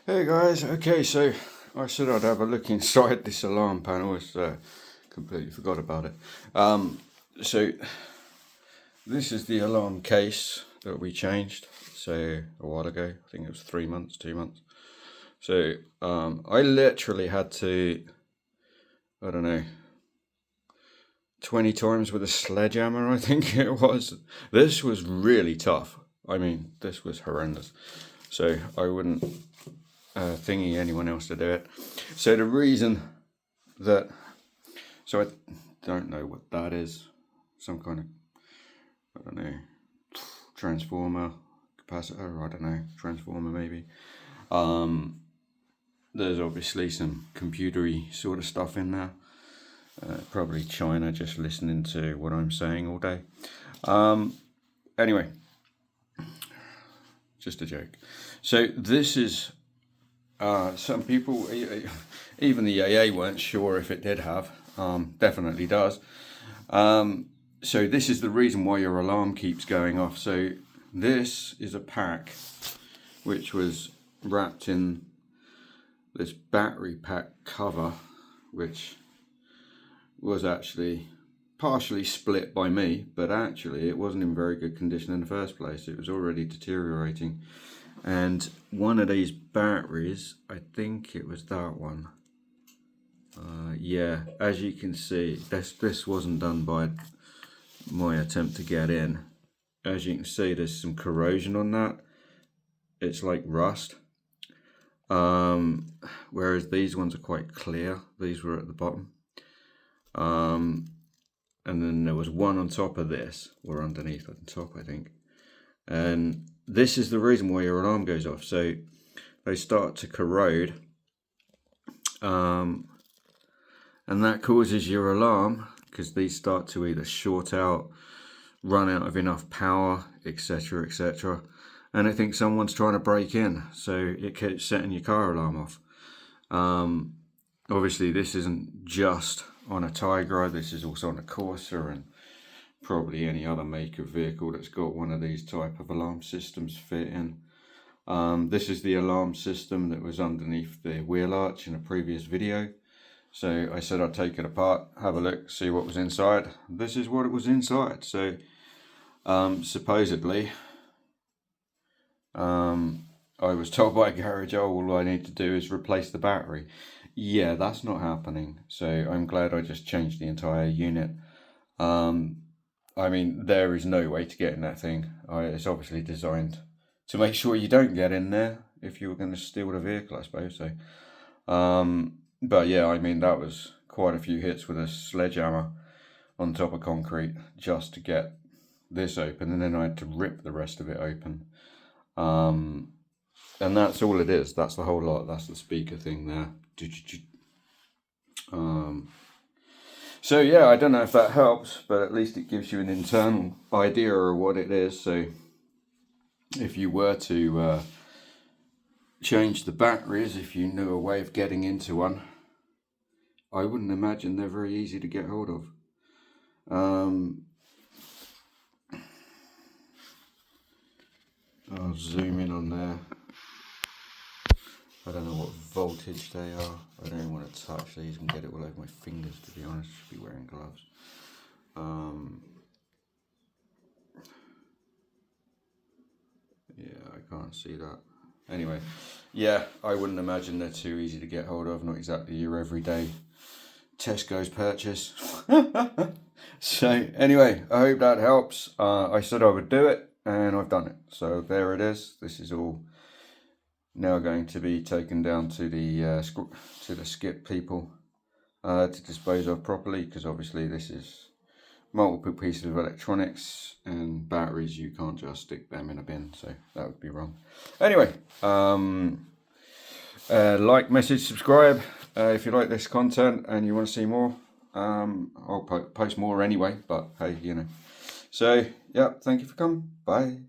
Hey guys, okay, so I said I'd have a look inside this alarm panel. I completely forgot about it. So this is the alarm case that we changed, so a while ago. I think it was 3 months, 2 months. So I literally had to, I don't know, 20 times with a sledgehammer, I think it was. This was really tough. I mean, this was horrendous. So I wouldn't thingy anyone else to do it. So the reason that, so I don't know what that is, some kind of, I don't know, transformer, capacitor, I don't know, transformer maybe. There's obviously some computery sort of stuff in there. Probably China just listening to what I'm saying all day. Anyway, just a joke. So this is, some people, even the AA weren't sure if it did have, definitely does. So this is the reason why your alarm keeps going off. So this is a pack which was wrapped in this battery pack cover, which was actually partially split by me, but actually it wasn't in very good condition in the first place. It was already deteriorating. And one of these batteries, I think it was that one. Yeah, as you can see, this wasn't done by my attempt to get in. As you can see, there's some corrosion on that. It's like rust. Whereas these ones are quite clear. These were at the bottom. And then there was one on top of this, or underneath on top, I think. And this is the reason why your alarm goes off. So they start to corrode, and that causes your alarm, because these start to either short out, run out of enough power, etc, etc, and I think someone's trying to break in, so it keeps setting your car alarm off. Obviously this isn't just on a Tigra, this is also on a Corsa and probably any other make of vehicle that's got one of these type of alarm systems fit in. This is the alarm system that was underneath the wheel arch in a previous video. So I said I'd take it apart, have a look, see what was inside. This is what it was inside. So supposedly, I was told by a garage, oh, all I need to do is replace the battery. Yeah, that's not happening. So I'm glad I just changed the entire unit. I mean, there is no way to get in that thing. It's obviously designed to make sure you don't get in there if you were going to steal the vehicle, I suppose. So, but yeah, I mean, that was quite a few hits with a sledgehammer on top of concrete just to get this open, and then I had to rip the rest of it open. And that's all it is. That's the whole lot. That's the speaker thing there. So yeah, I don't know if that helps, but at least it gives you an internal idea of what it is. So if you were to change the batteries, if you knew a way of getting into one, I wouldn't imagine they're very easy to get hold of. I'll zoom in on there. I don't know what voltage they are. I don't even want to touch these and get it all over my fingers, to be honest. I should be wearing gloves. Yeah, I can't see that. Anyway, yeah, I wouldn't imagine they're too easy to get hold of. Not exactly your everyday Tesco's purchase. So anyway, I hope that helps. I said I would do it, and I've done it. So there it is. This is all now going to be taken down to the skip people to dispose of properly, because obviously this is multiple pieces of electronics, and batteries, you can't just stick them in a bin, so that would be wrong. Anyway, like, message, subscribe if you like this content and you want to see more. I'll post more anyway, but hey, you know. So yeah, thank you for coming. Bye.